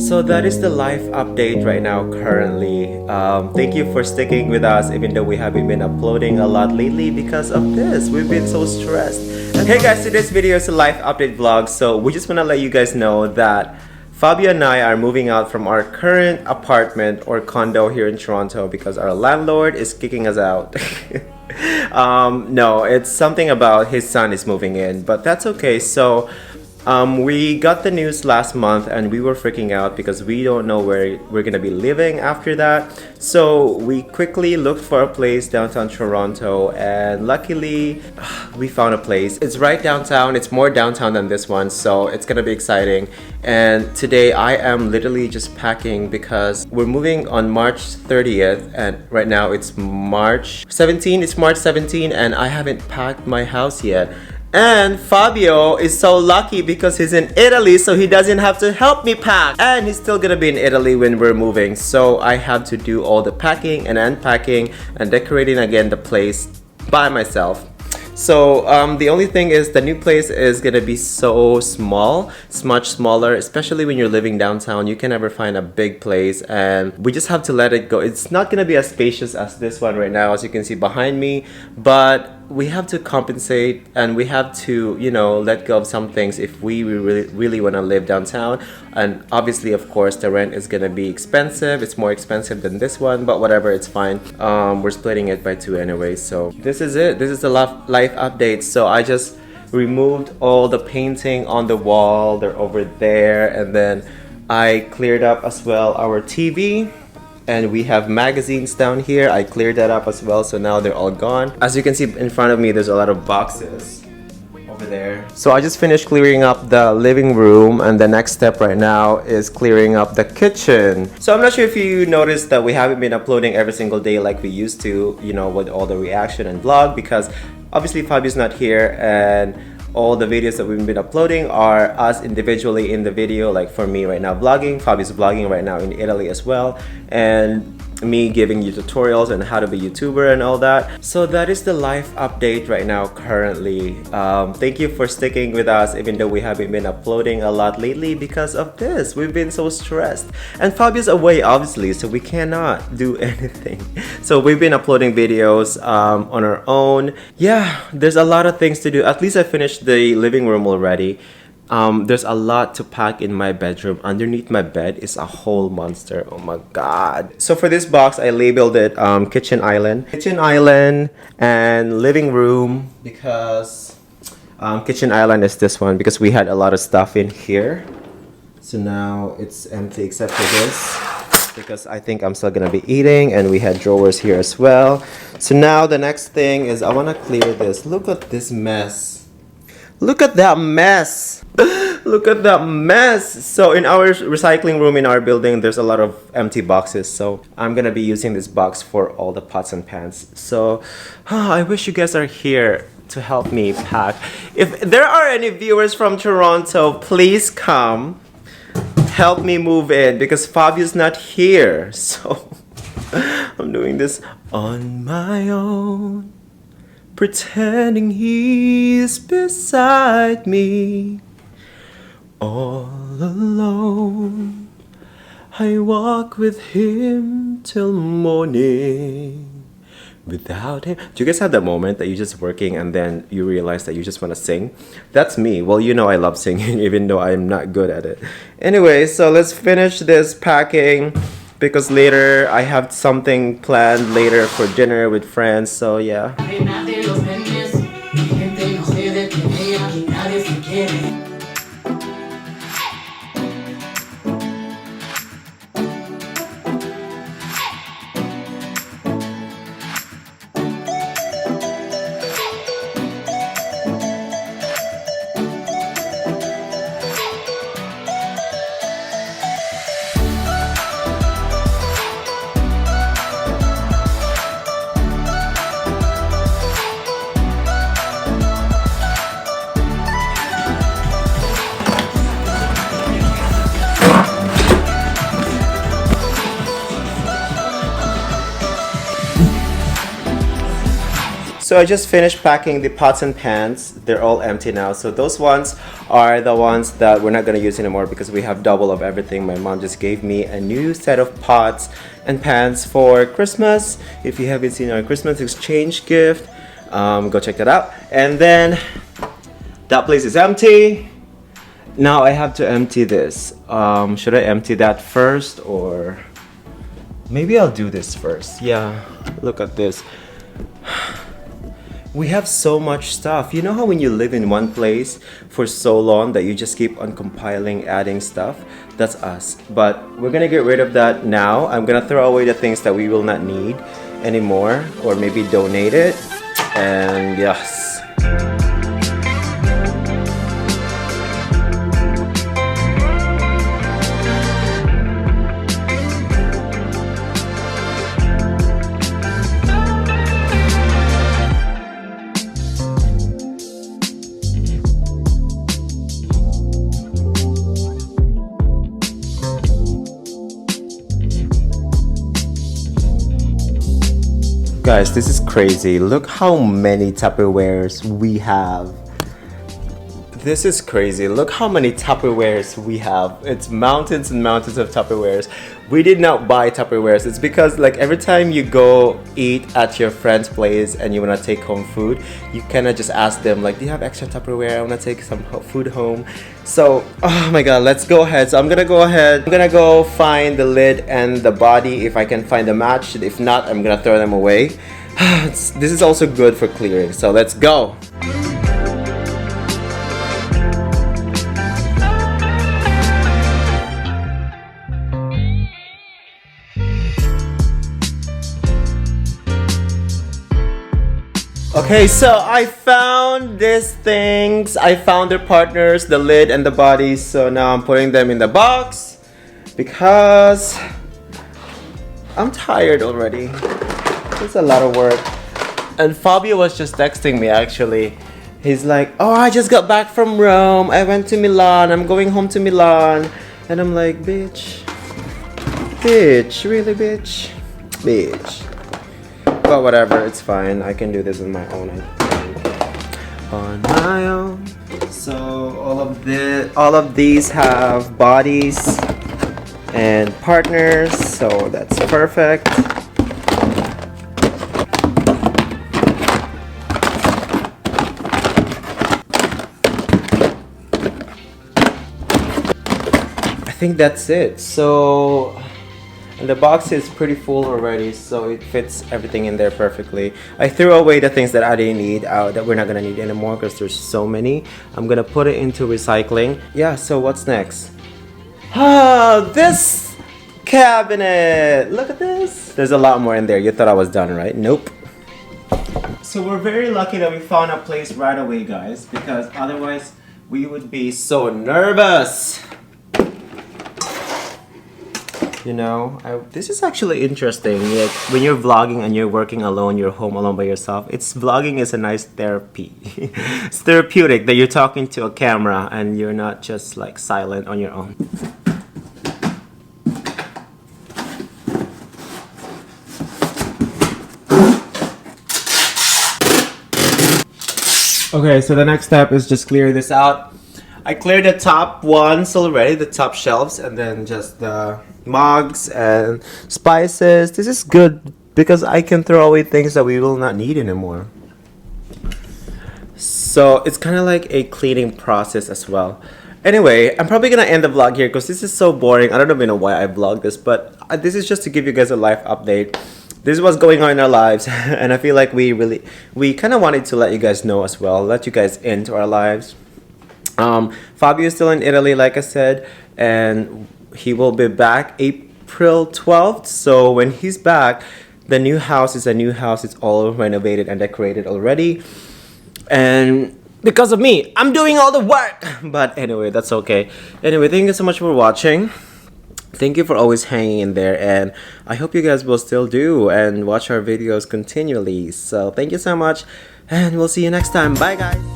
So that is the life update right now currently. Thank you for sticking with us even though we haven't been uploading a lot lately because of this. We've been so stressed. And hey guys, today's video is a life update vlog. So we just want to let you guys know that Fabio and I are moving out from our current apartment or condo here in Toronto because our landlord is kicking us out. No, it's something about his son is moving in, but that's okay. So we got the news last month and we were freaking out because we don't know where we're gonna be living after that. So we quickly looked for a place downtown Toronto and luckily we found a place. It's right downtown, it's more downtown than this one, so it's gonna be exciting. And today I am literally just packing because we're moving on March 30th and right now it's March 17th. It's March 17th and I haven't packed my house yet. And Fabio is so lucky because he's in Italy, so he doesn't have to help me pack. And he's still gonna be in Italy when we're moving. So I have to do all the packing and unpacking and decorating again the place by myself. So the only thing is the new place is gonna be so small. It's much smaller, especially when you're living downtown. You can never find a big place and we just have to let it go. It's not gonna be as spacious as this one right now, as you can see behind me, but we have to compensate and we have to, you know, let go of some things if we really want to live downtown. And obviously, of course, the rent is gonna be expensive. It's more expensive than this one, but whatever, it's fine. We're splitting it by 2 anyway. So this is it. This is the life update. So I just removed all the painting on the wall. They're over there, and then I cleared up as well our TV. And we have magazines down here. I cleared that up as well, so now they're all gone. As you can see in front of me, there's a lot of boxes over there. So I just finished clearing up the living room, and the next step right now is clearing up the kitchen. So I'm not sure if you noticed that we haven't been uploading every single day like we used to, you know, with all the reaction and vlog, because obviously Fabio's not here and all the videos that we've been uploading are us individually in the video, like for me right now vlogging, Fabio's vlogging right now in Italy as well, and me giving you tutorials on how to be a YouTuber and all that. So that is the life update right now currently. Thank you for sticking with us even though we haven't been uploading a lot lately because of this. We've been so stressed and Fabio's away obviously, so we cannot do anything. So we've been uploading videos on our own. Yeah, there's a lot of things to do. At least I finished the living room already. There's a lot to pack in my bedroom. Underneath my bed is a whole monster. Oh my god. So for this box, I labeled it kitchen island. Kitchen island and living room, because kitchen island is this one because we had a lot of stuff in here. So now it's empty except for this, because I think I'm still gonna be eating, and we had drawers here as well. So now the next thing is I wanna clear this. Look at this mess. Look at that mess. Look at that mess. So in our recycling room in our building, there's a lot of empty boxes. So I'm gonna be using this box for all the pots and pans. So I wish you guys are here to help me pack. If there are any viewers from Toronto, please come help me move in because Fabio's not here. So I'm doing this on my own, pretending he's beside me. All alone, I walk with him till morning. Without him. Do you guys have that moment that you're just working and then you realize that you just want to sing? That's me. Well, you know I love singing even though I'm not good at it. Anyway, so let's finish this packing because later I have something planned later for dinner with friends. So yeah. So I just finished packing the pots and pans. They're all empty now. So those ones are the ones that we're not going to use anymore because we have double of everything. My mom just gave me a new set of pots and pans for Christmas. If you haven't seen our Christmas exchange gift, go check that out. And then that place is empty. Now I have to empty this. Should I empty that first, or maybe I'll do this first? Yeah, look at this. We have so much stuff. You know how when you live in one place for so long that you just keep on compiling, adding stuff? That's us. But we're gonna get rid of that now. I'm gonna throw away the things that we will not need anymore, or maybe donate it. And yes. Guys, this is crazy. Look how many Tupperwares we have. This is crazy. Look how many Tupperwares we have. It's mountains and mountains of Tupperwares. We did not buy Tupperwares. It's because like every time you go eat at your friend's place and you want to take home food, you kind of just ask them like, do you have extra Tupperware? I want to take some food home. So, oh my god, let's go ahead. So I'm gonna go find the lid and the body if I can find a match. If not, I'm gonna throw them away. This is also good for clearing. So let's go. Okay, so I found these things. I found their partners, the lid and the body. So now I'm putting them in the box because I'm tired already. It's a lot of work. And Fabio was just texting me actually. He's like, oh, I just got back from Rome. I went to Milan. I'm going home to Milan. And I'm like, bitch. Bitch, really, bitch? Bitch. But whatever, it's fine. I can do this on my own, I think. On my own. So all of these have bodies and partners, so that's perfect. I think that's it. So and the box is pretty full already, so it fits everything in there perfectly. I threw away the things that I didn't need, that we're not gonna need anymore because there's so many. I'm gonna put it into recycling. Yeah, so what's next? Ah, this cabinet! Look at this! There's a lot more in there. You thought I was done, right? Nope. So we're very lucky that we found a place right away, guys, because otherwise we would be so nervous. You know, this is actually interesting. Like when you're vlogging and you're working alone, you're home alone by yourself. Vlogging is a nice therapy. It's therapeutic that you're talking to a camera and you're not just like silent on your own. Okay, so the next step is just clear this out. I cleared the top ones already, the top shelves, and then just the mugs and spices. This is good because I can throw away things that we will not need anymore. So it's kind of like a cleaning process as well. Anyway, I'm probably gonna end the vlog here because this is so boring. I don't even know why I vlog this, but this is just to give you guys a life update. This is what's going on in our lives, and I feel like we kind of wanted to let you guys know as well, let you guys into our lives. Fabio is still in Italy, like I said, and he will be back April 12th. So when he's back, the new house is a new house. It's all renovated and decorated already. And because of me, I'm doing all the work. But anyway, that's okay. Anyway, thank you so much for watching. Thank you for always hanging in there, and I hope you guys will still do and watch our videos continually. So thank you so much, and we'll see you next time. Bye, guys.